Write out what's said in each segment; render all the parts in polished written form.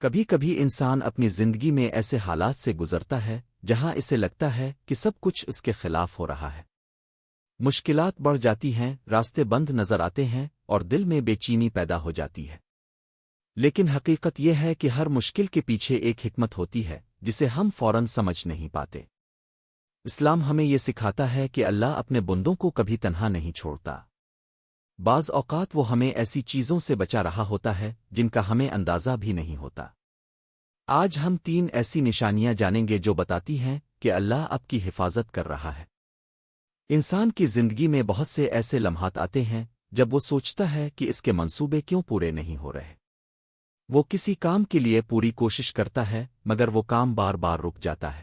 کبھی کبھی انسان اپنی زندگی میں ایسے حالات سے گزرتا ہے جہاں اسے لگتا ہے کہ سب کچھ اس کے خلاف ہو رہا ہے۔ مشکلات بڑھ جاتی ہیں، راستے بند نظر آتے ہیں اور دل میں بے چینی پیدا ہو جاتی ہے۔ لیکن حقیقت یہ ہے کہ ہر مشکل کے پیچھے ایک حکمت ہوتی ہے جسے ہم فوراً سمجھ نہیں پاتے۔ اسلام ہمیں یہ سکھاتا ہے کہ اللہ اپنے بندوں کو کبھی تنہا نہیں چھوڑتا۔ بعض اوقات وہ ہمیں ایسی چیزوں سے بچا رہا ہوتا ہے جن کا ہمیں اندازہ بھی نہیں ہوتا۔ آج ہم 3 ایسی نشانیاں جانیں گے جو بتاتی ہیں کہ اللہ آپ کی حفاظت کر رہا ہے۔ انسان کی زندگی میں بہت سے ایسے لمحات آتے ہیں جب وہ سوچتا ہے کہ اس کے منصوبے کیوں پورے نہیں ہو رہے۔ وہ کسی کام کے لیے پوری کوشش کرتا ہے مگر وہ کام بار بار رک جاتا ہے۔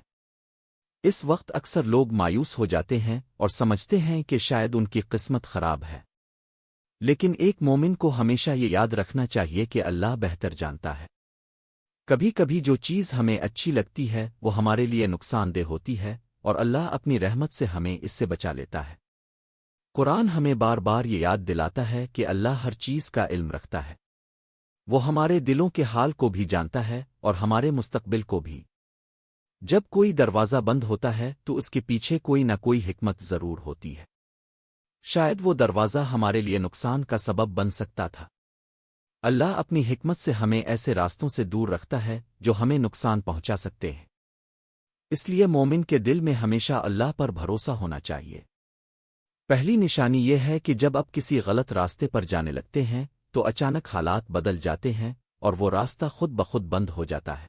اس وقت اکثر لوگ مایوس ہو جاتے ہیں اور سمجھتے ہیں کہ شاید ان کی قسمت خراب ہے۔ لیکن ایک مومن کو ہمیشہ یہ یاد رکھنا چاہیے کہ اللہ بہتر جانتا ہے۔ کبھی کبھی جو چیز ہمیں اچھی لگتی ہے وہ ہمارے لیے نقصان دہ ہوتی ہے اور اللہ اپنی رحمت سے ہمیں اس سے بچا لیتا ہے۔ قرآن ہمیں بار بار یہ یاد دلاتا ہے کہ اللہ ہر چیز کا علم رکھتا ہے۔ وہ ہمارے دلوں کے حال کو بھی جانتا ہے اور ہمارے مستقبل کو بھی۔ جب کوئی دروازہ بند ہوتا ہے تو اس کے پیچھے کوئی نہ کوئی حکمت ضرور ہوتی ہے۔ شاید وہ دروازہ ہمارے لیے نقصان کا سبب بن سکتا تھا۔ اللہ اپنی حکمت سے ہمیں ایسے راستوں سے دور رکھتا ہے جو ہمیں نقصان پہنچا سکتے ہیں۔ اس لیے مومن کے دل میں ہمیشہ اللہ پر بھروسہ ہونا چاہیے۔ پہلی نشانی یہ ہے کہ جب آپ کسی غلط راستے پر جانے لگتے ہیں تو اچانک حالات بدل جاتے ہیں اور وہ راستہ خود بخود بند ہو جاتا ہے۔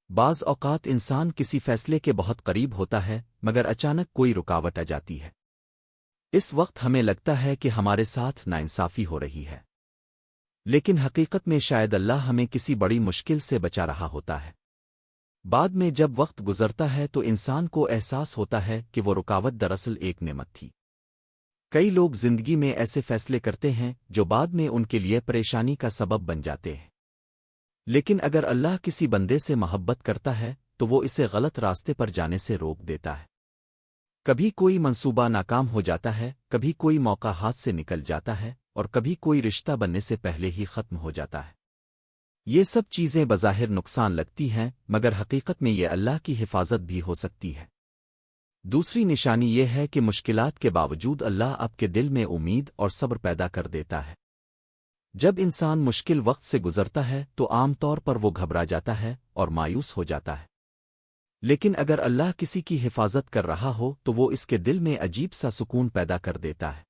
بعض اوقات انسان کسی فیصلے کے بہت قریب ہوتا ہے مگر اچانک کوئی رکاوٹ آ جاتی ہے۔ اس وقت ہمیں لگتا ہے کہ ہمارے ساتھ ناانصافی ہو رہی ہے، لیکن حقیقت میں شاید اللہ ہمیں کسی بڑی مشکل سے بچا رہا ہوتا ہے۔ بعد میں جب وقت گزرتا ہے تو انسان کو احساس ہوتا ہے کہ وہ رکاوٹ دراصل ایک نعمت تھی۔ کئی لوگ زندگی میں ایسے فیصلے کرتے ہیں جو بعد میں ان کے لیے پریشانی کا سبب بن جاتے ہیں۔ لیکن اگر اللہ کسی بندے سے محبت کرتا ہے تو وہ اسے غلط راستے پر جانے سے روک دیتا ہے۔ کبھی کوئی منصوبہ ناکام ہو جاتا ہے، کبھی کوئی موقع ہاتھ سے نکل جاتا ہے اور کبھی کوئی رشتہ بننے سے پہلے ہی ختم ہو جاتا ہے۔ یہ سب چیزیں بظاہر نقصان لگتی ہیں مگر حقیقت میں یہ اللہ کی حفاظت بھی ہو سکتی ہے۔ دوسری نشانی یہ ہے کہ مشکلات کے باوجود اللہ آپ کے دل میں امید اور صبر پیدا کر دیتا ہے۔ جب انسان مشکل وقت سے گزرتا ہے تو عام طور پر وہ گھبرا جاتا ہے اور مایوس ہو جاتا ہے۔ لیکن اگر اللہ کسی کی حفاظت کر رہا ہو تو وہ اس کے دل میں عجیب سا سکون پیدا کر دیتا ہے۔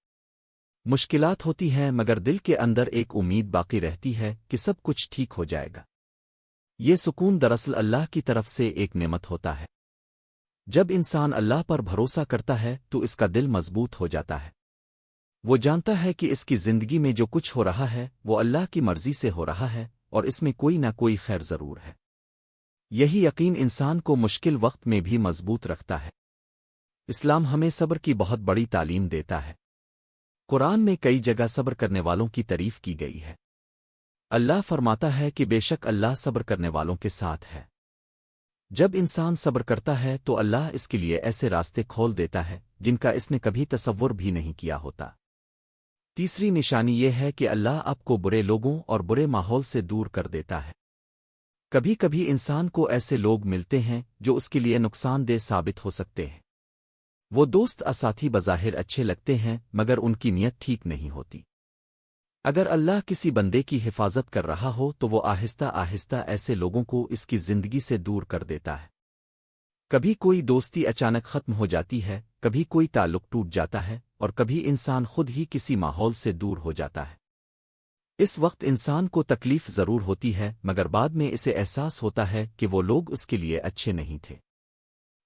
مشکلات ہوتی ہیں مگر دل کے اندر ایک امید باقی رہتی ہے کہ سب کچھ ٹھیک ہو جائے گا۔ یہ سکون دراصل اللہ کی طرف سے ایک نعمت ہوتا ہے۔ جب انسان اللہ پر بھروسہ کرتا ہے تو اس کا دل مضبوط ہو جاتا ہے۔ وہ جانتا ہے کہ اس کی زندگی میں جو کچھ ہو رہا ہے وہ اللہ کی مرضی سے ہو رہا ہے اور اس میں کوئی نہ کوئی خیر ضرور ہے۔ یہی یقین انسان کو مشکل وقت میں بھی مضبوط رکھتا ہے۔ اسلام ہمیں صبر کی بہت بڑی تعلیم دیتا ہے۔ قرآن میں کئی جگہ صبر کرنے والوں کی تعریف کی گئی ہے۔ اللہ فرماتا ہے کہ بے شک اللہ صبر کرنے والوں کے ساتھ ہے۔ جب انسان صبر کرتا ہے تو اللہ اس کے لیے ایسے راستے کھول دیتا ہے جن کا اس نے کبھی تصور بھی نہیں کیا ہوتا۔ تیسری نشانی یہ ہے کہ اللہ آپ کو برے لوگوں اور برے ماحول سے دور کر دیتا ہے۔ کبھی کبھی انسان کو ایسے لوگ ملتے ہیں جو اس کے لیے نقصان دہ ثابت ہو سکتے ہیں۔ وہ دوست اساتھی بظاہر اچھے لگتے ہیں مگر ان کی نیت ٹھیک نہیں ہوتی۔ اگر اللہ کسی بندے کی حفاظت کر رہا ہو تو وہ آہستہ آہستہ ایسے لوگوں کو اس کی زندگی سے دور کر دیتا ہے۔ کبھی کوئی دوستی اچانک ختم ہو جاتی ہے، کبھی کوئی تعلق ٹوٹ جاتا ہے اور کبھی انسان خود ہی کسی ماحول سے دور ہو جاتا ہے۔ اس وقت انسان کو تکلیف ضرور ہوتی ہے مگر بعد میں اسے احساس ہوتا ہے کہ وہ لوگ اس کے لیے اچھے نہیں تھے۔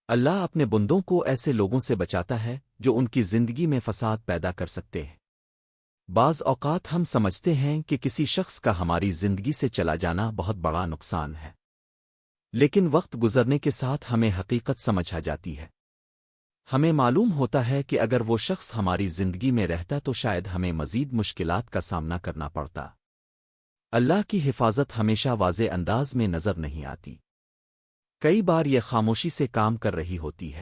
اللہ اپنے بندوں کو ایسے لوگوں سے بچاتا ہے جو ان کی زندگی میں فساد پیدا کر سکتے ہیں۔ بعض اوقات ہم سمجھتے ہیں کہ کسی شخص کا ہماری زندگی سے چلا جانا بہت بڑا نقصان ہے، لیکن وقت گزرنے کے ساتھ ہمیں حقیقت سمجھ آ جاتی ہے۔ ہمیں معلوم ہوتا ہے کہ اگر وہ شخص ہماری زندگی میں رہتا تو شاید ہمیں مزید مشکلات کا سامنا کرنا پڑتا۔ اللہ کی حفاظت ہمیشہ واضح انداز میں نظر نہیں آتی، کئی بار یہ خاموشی سے کام کر رہی ہوتی ہے۔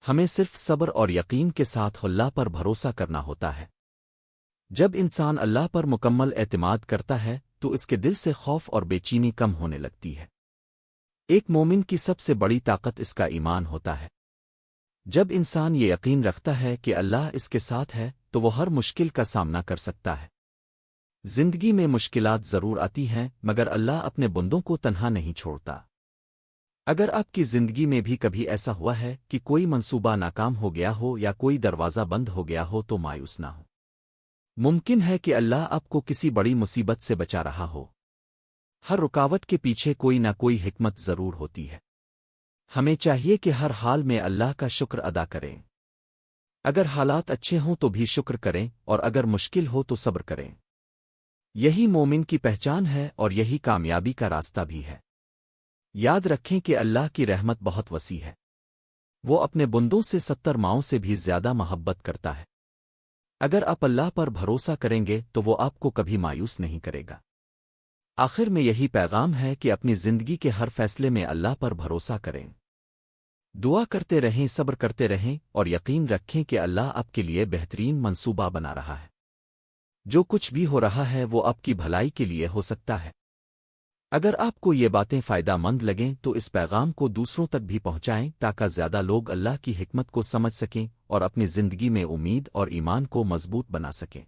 ہمیں صرف صبر اور یقین کے ساتھ اللہ پر بھروسہ کرنا ہوتا ہے۔ جب انسان اللہ پر مکمل اعتماد کرتا ہے تو اس کے دل سے خوف اور بے چینی کم ہونے لگتی ہے۔ ایک مومن کی سب سے بڑی طاقت اس کا ایمان ہوتا ہے۔ جب انسان یہ یقین رکھتا ہے کہ اللہ اس کے ساتھ ہے تو وہ ہر مشکل کا سامنا کر سکتا ہے۔ زندگی میں مشکلات ضرور آتی ہیں مگر اللہ اپنے بندوں کو تنہا نہیں چھوڑتا۔ اگر آپ کی زندگی میں بھی کبھی ایسا ہوا ہے کہ کوئی منصوبہ ناکام ہو گیا ہو یا کوئی دروازہ بند ہو گیا ہو تو مایوس نہ ہو۔ ممکن ہے کہ اللہ آپ کو کسی بڑی مصیبت سے بچا رہا ہو۔ ہر رکاوٹ کے پیچھے کوئی نہ کوئی حکمت ضرور ہوتی ہے۔ ہمیں چاہیے کہ ہر حال میں اللہ کا شکر ادا کریں۔ اگر حالات اچھے ہوں تو بھی شکر کریں اور اگر مشکل ہو تو صبر کریں۔ یہی مومن کی پہچان ہے اور یہی کامیابی کا راستہ بھی ہے۔ یاد رکھیں کہ اللہ کی رحمت بہت وسیع ہے۔ وہ اپنے بندوں سے 70 ماؤں سے بھی زیادہ محبت کرتا ہے۔ اگر آپ اللہ پر بھروسہ کریں گے تو وہ آپ کو کبھی مایوس نہیں کرے گا۔ آخر میں یہی پیغام ہے کہ اپنی زندگی کے ہر فیصلے میں اللہ پر بھروسہ کریں۔ دعا کرتے رہیں، صبر کرتے رہیں اور یقین رکھیں کہ اللہ آپ کے لیے بہترین منصوبہ بنا رہا ہے۔ جو کچھ بھی ہو رہا ہے وہ آپ کی بھلائی کے لیے ہو سکتا ہے۔ اگر آپ کو یہ باتیں فائدہ مند لگیں تو اس پیغام کو دوسروں تک بھی پہنچائیں تاکہ زیادہ لوگ اللہ کی حکمت کو سمجھ سکیں اور اپنی زندگی میں امید اور ایمان کو مضبوط بنا سکیں۔